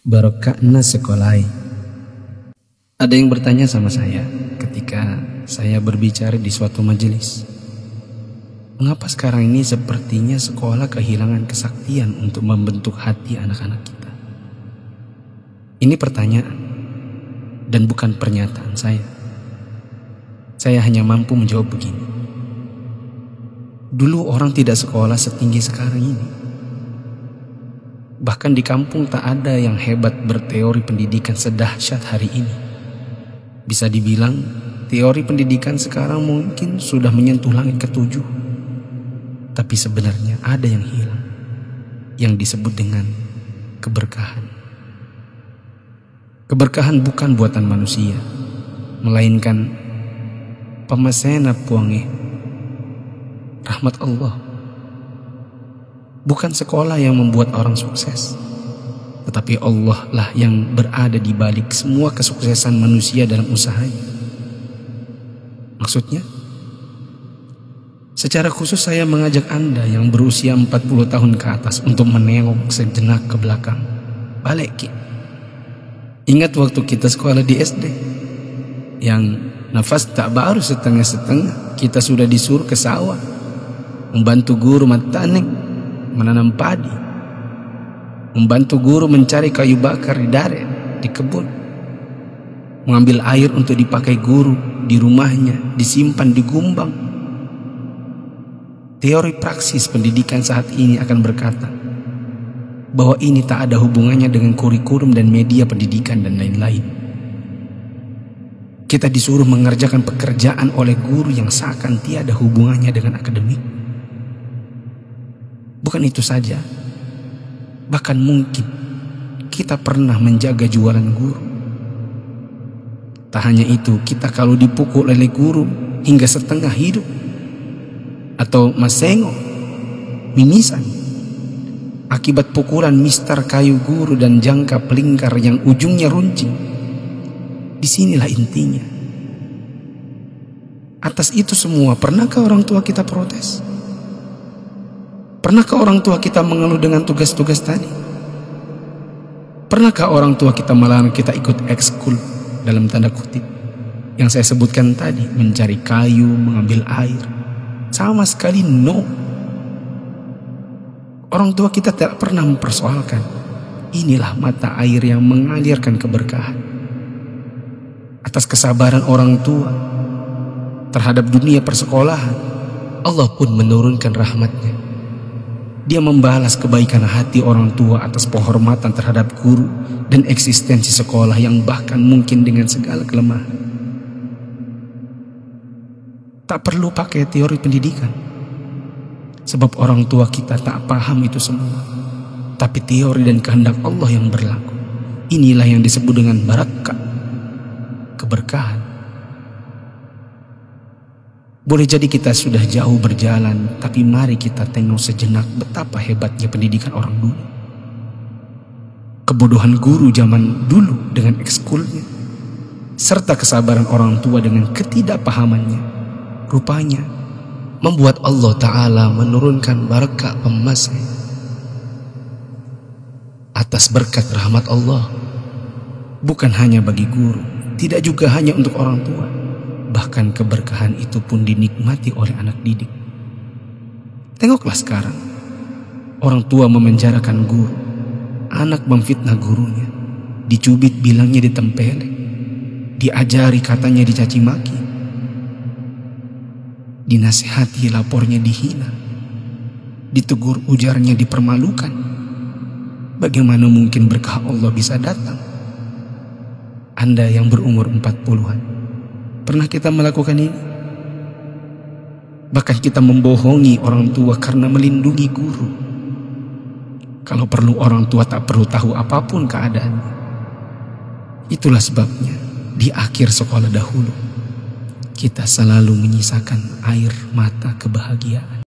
Barokahna sekolai. Ada yang bertanya sama saya ketika saya berbicara di suatu majelis, mengapa sekarang ini sepertinya sekolah kehilangan kesaktian untuk membentuk hati anak-anak kita? Ini pertanyaan dan bukan pernyataan saya. Saya hanya mampu menjawab begini. Dulu orang tidak sekolah setinggi sekarang ini. Bahkan di kampung tak ada yang hebat berteori pendidikan sedahsyat hari ini. Bisa dibilang teori pendidikan sekarang mungkin sudah menyentuh langit ketujuh. Tapi sebenarnya ada yang hilang, yang disebut dengan keberkahan. Keberkahan bukan buatan manusia, melainkan pemasena puange, rahmat Allah. Bukan sekolah yang membuat orang sukses, tetapi Allah lah yang berada di balik semua kesuksesan manusia dalam usahanya. Maksudnya, secara khusus saya mengajak Anda yang berusia 40 tahun ke atas untuk menengok sejenak ke belakang. Balik, Ki. Ingat waktu kita sekolah di SD, yang nafas tak baru setengah-setengah, kita sudah disuruh ke sawah, membantu guru matanik menanam padi, membantu guru mencari kayu bakar di daret, di kebun, mengambil air untuk dipakai guru di rumahnya, disimpan di gumbang. Teori praksis pendidikan saat ini akan berkata bahwa ini tak ada hubungannya dengan kurikulum dan media pendidikan dan lain-lain. Kita disuruh mengerjakan pekerjaan oleh guru yang seakan tiada hubungannya dengan akademik. Bukan itu saja, bahkan mungkin kita pernah menjaga jualan guru. Tak hanya itu, kita kalau dipukul oleh guru hingga setengah hidup, atau masengo, mimisan, akibat pukulan mistar kayu guru dan jangka pelingkar yang ujungnya runcing. Disinilah intinya. Atas itu semua, pernahkah orang tua kita protes? Pernahkah orang tua kita mengeluh dengan tugas-tugas tadi? Pernahkah orang tua kita melarang kita ikut ekskul dalam tanda kutip yang saya sebutkan tadi, mencari kayu, mengambil air? Sama sekali no. Orang tua kita tidak pernah mempersoalkan. Inilah mata air yang mengalirkan keberkahan. Atas kesabaran orang tua terhadap dunia persekolahan, Allah pun menurunkan rahmatnya. Dia membalas kebaikan hati orang tua atas penghormatan terhadap guru dan eksistensi sekolah yang bahkan mungkin dengan segala kelemahan. Tak perlu pakai teori pendidikan, sebab orang tua kita tak paham itu semua. Tapi teori dan kehendak Allah yang berlaku. Inilah yang disebut dengan barakah, keberkahan. Boleh jadi kita sudah jauh berjalan, tapi mari kita tengok sejenak betapa hebatnya pendidikan orang dulu. Kebodohan guru zaman dulu dengan ekskulnya, serta kesabaran orang tua dengan ketidakpahamannya, rupanya membuat Allah Ta'ala menurunkan barakah pemasai. Atas berkat rahmat Allah, bukan hanya bagi guru, tidak juga hanya untuk orang tua, bahkan keberkahan itu pun dinikmati oleh anak didik. Tengoklah sekarang, orang tua memenjarakan guru, anak memfitnah gurunya, dicubit bilangnya ditempelek, diajari katanya dicaci maki, dinasihati lapornya dihina, ditegur ujarnya dipermalukan. Bagaimana mungkin berkah Allah bisa datang? Anda yang berumur 40-an, pernah kita melakukan ini? Bahkan kita membohongi orang tua karena melindungi guru. Kalau perlu orang tua tak perlu tahu apapun keadaannya. Itulah sebabnya di akhir sekolah dahulu kita selalu menyisakan air mata kebahagiaan.